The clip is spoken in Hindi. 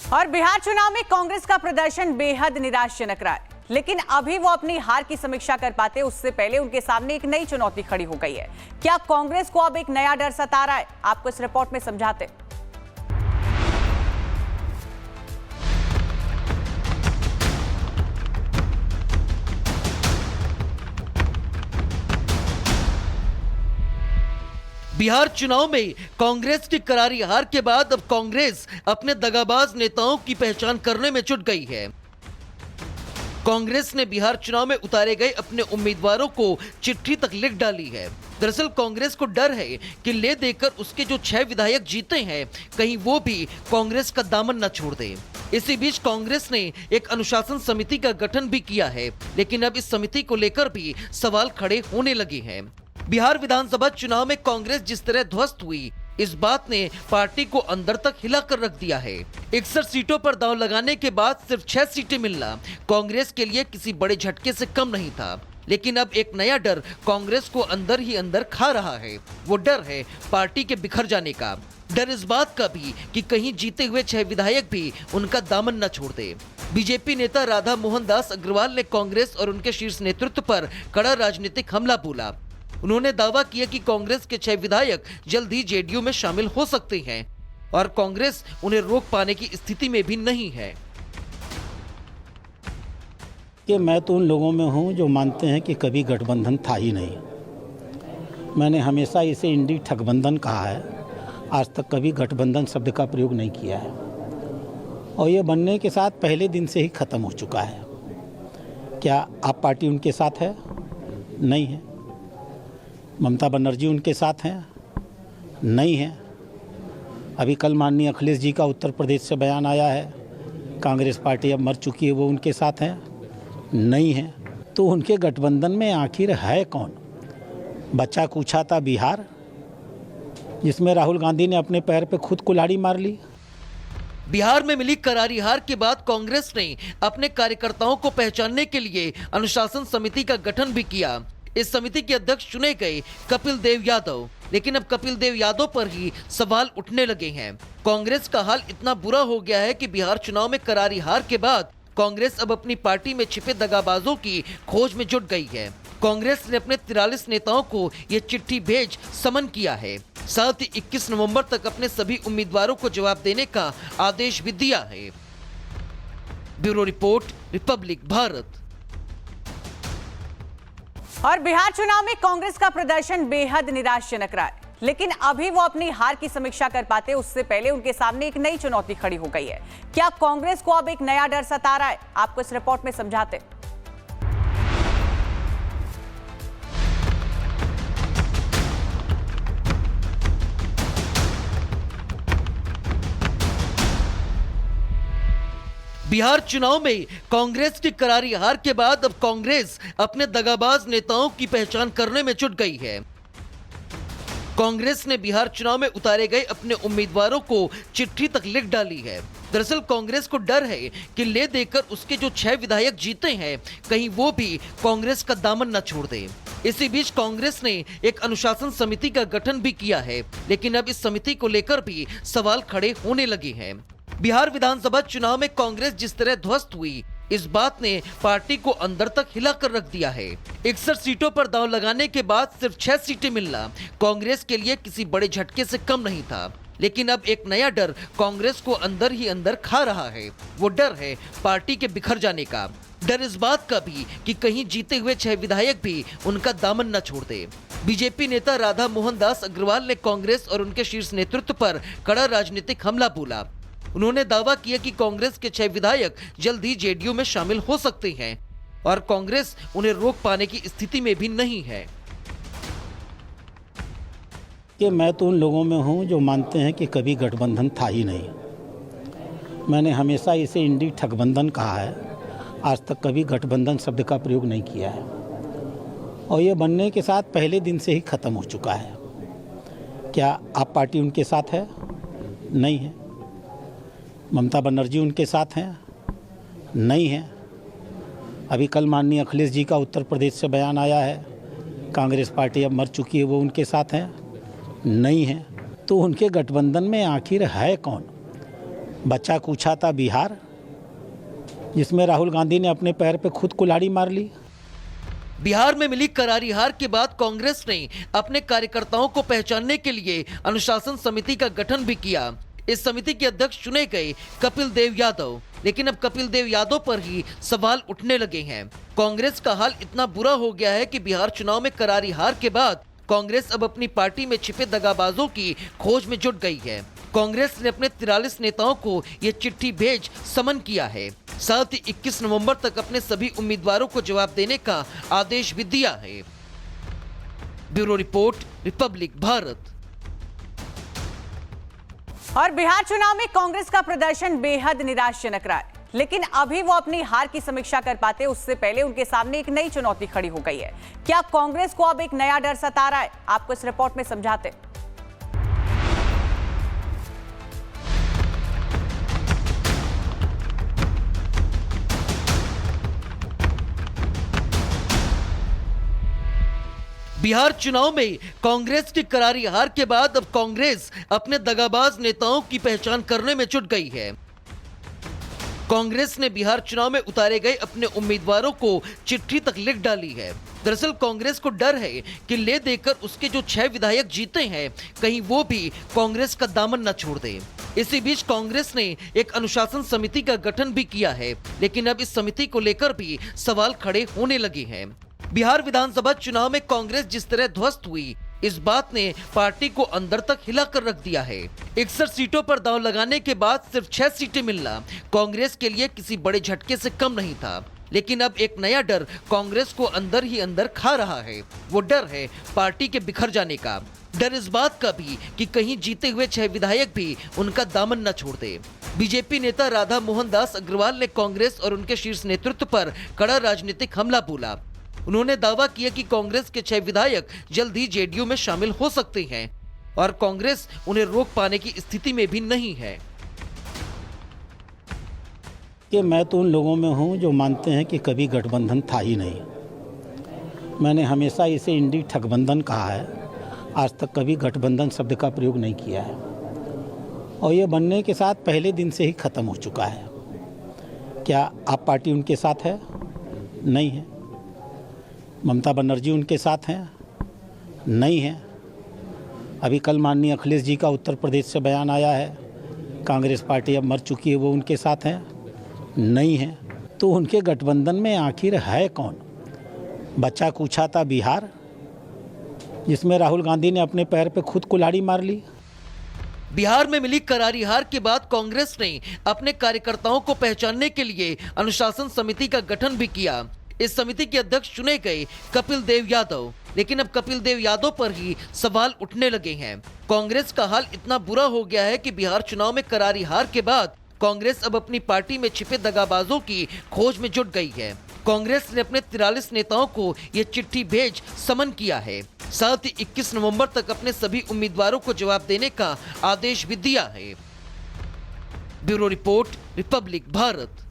और बिहार चुनाव में कांग्रेस का प्रदर्शन बेहद निराशाजनक रहा है, लेकिन अभी वो अपनी हार की समीक्षा कर पाते उससे पहले उनके सामने एक नई चुनौती खड़ी हो गई है। क्या कांग्रेस को अब एक नया डर सता रहा है? आपको इस रिपोर्ट में समझाते। बिहार चुनाव में कांग्रेस की करारी हार के बाद अब कांग्रेस अपने दगाबाज नेताओं की पहचान करने में जुट गई है। कांग्रेस ने बिहार चुनाव में उतारे गए अपने उम्मीदवारों को चिट्ठी तक लिख डाली है। दरअसल कांग्रेस को डर है कि ले देकर उसके जो 6 विधायक जीते हैं, कहीं वो भी कांग्रेस का दामन न छोड़ दें। इसी बीच कांग्रेस ने एक अनुशासन समिति का गठन भी किया है, लेकिन अब इस समिति को लेकर भी सवाल खड़े होने लगे हैं। बिहार विधानसभा चुनाव में कांग्रेस जिस तरह ध्वस्त हुई, इस बात ने पार्टी को अंदर तक हिलाकर रख दिया है। 61 सीटों पर दांव लगाने के बाद सिर्फ 6 सीटें मिलना कांग्रेस के लिए किसी बड़े झटके से कम नहीं था, लेकिन अब एक नया डर कांग्रेस को अंदर ही अंदर खा रहा है। वो डर है पार्टी के बिखर जाने का। डर इस बात का भी कि कहीं जीते हुए 6 विधायक भी उनका दामन न छोड़ दे। बीजेपी नेता राधा मोहन दास अग्रवाल ने कांग्रेस और उनके शीर्ष नेतृत्व पर कड़ा राजनीतिक हमला बोला। उन्होंने दावा किया कि कांग्रेस के 6 विधायक जल्द ही जेडीयू में शामिल हो सकते हैं और कांग्रेस उन्हें रोक पाने की स्थिति में भी नहीं है। कि मैं तो उन लोगों में हूं जो मानते हैं कि कभी गठबंधन था ही नहीं। मैंने हमेशा इसे इंडी ठगबंधन कहा है, आज तक कभी गठबंधन शब्द का प्रयोग नहीं किया है और ये बनने के साथ पहले दिन से ही खत्म हो चुका है। क्या आप पार्टी उनके साथ है? नहीं है। ममता बनर्जी उनके साथ हैं? नहीं है। अभी कल माननीय अखिलेश जी का उत्तर प्रदेश से बयान आया है, कांग्रेस पार्टी अब मर चुकी है, वो उनके साथ हैं? नहीं है। तो उनके गठबंधन में आखिर है कौन? बच्चा कूछा था बिहार, जिसमें राहुल गांधी ने अपने पैर पे खुद कुल्हाड़ी मार ली। बिहार में मिली करारी हार के बाद कांग्रेस ने अपने कार्यकर्ताओं को पहचानने के लिए अनुशासन समिति का गठन भी किया। इस समिति के अध्यक्ष चुने गए कपिल देव यादव, लेकिन अब कपिल देव यादव पर ही सवाल उठने लगे हैं। कांग्रेस का हाल इतना बुरा हो गया है कि बिहार चुनाव में करारी हार के बाद कांग्रेस अब अपनी पार्टी में छिपे दगाबाजों की खोज में जुट गई है। कांग्रेस ने अपने 43 नेताओं को ये चिट्ठी भेज समन किया है। साथ ही 21 नवंबर तक अपने सभी उम्मीदवारों को जवाब देने का आदेश भी दिया है। Bureau report, Republic Bharat. और बिहार चुनाव में कांग्रेस का प्रदर्शन बेहद निराशाजनक रहा है, लेकिन अभी वो अपनी हार की समीक्षा कर पाते उससे पहले उनके सामने एक नई चुनौती खड़ी हो गई है। क्या कांग्रेस को अब एक नया डर सता रहा है? आपको इस रिपोर्ट में समझाते। बिहार चुनाव में कांग्रेस की करारी हार के बाद अब कांग्रेस अपने दगाबाज नेताओं की पहचान करने में जुट गई है। कांग्रेस ने बिहार चुनाव में उतारे गए अपने उम्मीदवारों को चिट्ठी तक लिख डाली है। दरअसल कांग्रेस को डर है कि ले देकर उसके जो 6 विधायक जीते हैं, कहीं वो भी कांग्रेस का दामन न छोड़ दें। इसी बीच कांग्रेस ने एक अनुशासन समिति का गठन भी किया है, लेकिन अब इस समिति को लेकर भी सवाल खड़े होने लगे हैं। बिहार विधानसभा चुनाव में कांग्रेस जिस तरह ध्वस्त हुई, इस बात ने पार्टी को अंदर तक हिलाकर रख दिया है। 61 सीटों पर दांव लगाने के बाद सिर्फ 6 सीटें मिलना कांग्रेस के लिए किसी बड़े झटके से कम नहीं था, लेकिन अब एक नया डर कांग्रेस को अंदर ही अंदर खा रहा है। वो डर है पार्टी के बिखर जाने का। डर इस बात का भी कि कहीं जीते हुए 6 विधायक भी उनका दामन न छोड़ दे। बीजेपी नेता राधा मोहन दास अग्रवाल ने कांग्रेस और उनके शीर्ष नेतृत्व पर कड़ा राजनीतिक हमला बोला। उन्होंने दावा किया कि कांग्रेस के 6 विधायक जल्द ही जेडीयू में शामिल हो सकते हैं और कांग्रेस उन्हें रोक पाने की स्थिति में भी नहीं है। कि मैं तो उन लोगों में हूं जो मानते हैं कि कभी गठबंधन था ही नहीं। मैंने हमेशा इसे इंडी ठगबंधन कहा है, आज तक कभी गठबंधन शब्द का प्रयोग नहीं किया है और ये बनने के साथ पहले दिन से ही खत्म हो चुका है। क्या आप पार्टी उनके साथ है? नहीं है। ममता बनर्जी उनके साथ हैं? नहीं है। अभी कल माननीय अखिलेश जी का उत्तर प्रदेश से बयान आया है, कांग्रेस पार्टी अब मर चुकी है, वो उनके साथ हैं? नहीं है। तो उनके गठबंधन में आखिर है कौन? बच्चा कूचा था बिहार, जिसमें राहुल गांधी ने अपने पैर पे खुद कुल्हाड़ी मार ली। बिहार में मिली करारी हार के बाद कांग्रेस ने अपने कार्यकर्ताओं को पहचानने के लिए अनुशासन समिति का गठन भी किया। इस समिति के अध्यक्ष चुने गए कपिल देव यादव, लेकिन अब कपिल देव यादव पर ही सवाल उठने लगे हैं। कांग्रेस का हाल इतना बुरा हो गया है कि बिहार चुनाव में करारी हार के बाद कांग्रेस अब अपनी पार्टी में छिपे दगाबाजों की खोज में जुट गई है। कांग्रेस ने अपने 43 नेताओं को ये चिट्ठी भेज समन किया है। साथ ही 21 नवंबर तक अपने सभी उम्मीदवारों को जवाब देने का आदेश भी दिया है। Bureau report, Republic Bharat. और बिहार चुनाव में कांग्रेस का प्रदर्शन बेहद निराशाजनक रहा है, लेकिन अभी वो अपनी हार की समीक्षा कर पाते उससे पहले उनके सामने एक नई चुनौती खड़ी हो गई है। क्या कांग्रेस को अब एक नया डर सता रहा है? आपको इस रिपोर्ट में समझाते। बिहार चुनाव में कांग्रेस की करारी हार के बाद अब कांग्रेस अपने दगाबाज नेताओं की पहचान करने में जुट गई है। कांग्रेस ने बिहार चुनाव में उतारे गए अपने उम्मीदवारों को चिट्ठी तक लिख डाली है। दरअसल कांग्रेस को डर है कि ले देकर उसके जो 6 विधायक जीते हैं, कहीं वो भी कांग्रेस का दामन न छोड़ दे। इसी बीच कांग्रेस ने एक अनुशासन समिति का गठन भी किया है, लेकिन अब इस समिति को लेकर भी सवाल खड़े होने लगे हैं। बिहार विधानसभा चुनाव में कांग्रेस जिस तरह ध्वस्त हुई, इस बात ने पार्टी को अंदर तक हिलाकर रख दिया है। 61 सीटों पर दांव लगाने के बाद सिर्फ 6 सीटें मिलना कांग्रेस के लिए किसी बड़े झटके से कम नहीं था। लेकिन अब एक नया डर कांग्रेस को अंदर ही अंदर खा रहा है। वो डर है पार्टी के बिखर जाने का। डर इस बात का भी कि कहीं जीते हुए 6 विधायक भी उनका दामन न छोड़ दे। बीजेपी नेता राधा मोहन दास अग्रवाल ने कांग्रेस और उनके शीर्ष नेतृत्व पर कड़ा राजनीतिक हमला बोला। उन्होंने दावा किया कि कांग्रेस के 6 विधायक जल्द ही जेडीयू में शामिल हो सकते हैं और कांग्रेस उन्हें रोक पाने की स्थिति में भी नहीं है। कि मैं तो उन लोगों में हूं जो मानते हैं कि कभी गठबंधन था ही नहीं। मैंने हमेशा इसे इंडी ठगबंधन कहा है, आज तक कभी गठबंधन शब्द का प्रयोग नहीं किया है और ये बनने के साथ पहले दिन से ही ख़त्म हो चुका है। क्या आप पार्टी उनके साथ है? नहीं है। ममता बनर्जी उनके साथ हैं? नहीं है। अभी कल माननीय अखिलेश जी का उत्तर प्रदेश से बयान आया है, कांग्रेस पार्टी अब मर चुकी है, वो उनके साथ हैं? नहीं है। तो उनके गठबंधन में आखिर है कौन? बच्चा कूचा था बिहार, जिसमें राहुल गांधी ने अपने पैर पे खुद कुल्हाड़ी मार ली। बिहार में मिली करारी हार के बाद कांग्रेस ने अपने कार्यकर्ताओं को पहचानने के लिए अनुशासन समिति का गठन भी किया। इस समिति के अध्यक्ष चुने गए कपिल देव यादव, लेकिन अब कपिल देव यादव पर ही सवाल उठने लगे हैं। कांग्रेस का हाल इतना बुरा हो गया है कि बिहार चुनाव में करारी हार के बाद कांग्रेस अब अपनी पार्टी में छिपे दगाबाजों की खोज में जुट गई है। कांग्रेस ने अपने 43 नेताओं को ये चिट्ठी भेज समन किया है। साथ ही 21 नवंबर तक अपने सभी उम्मीदवारों को जवाब देने का आदेश भी दिया है। Bureau report, Republic Bharat.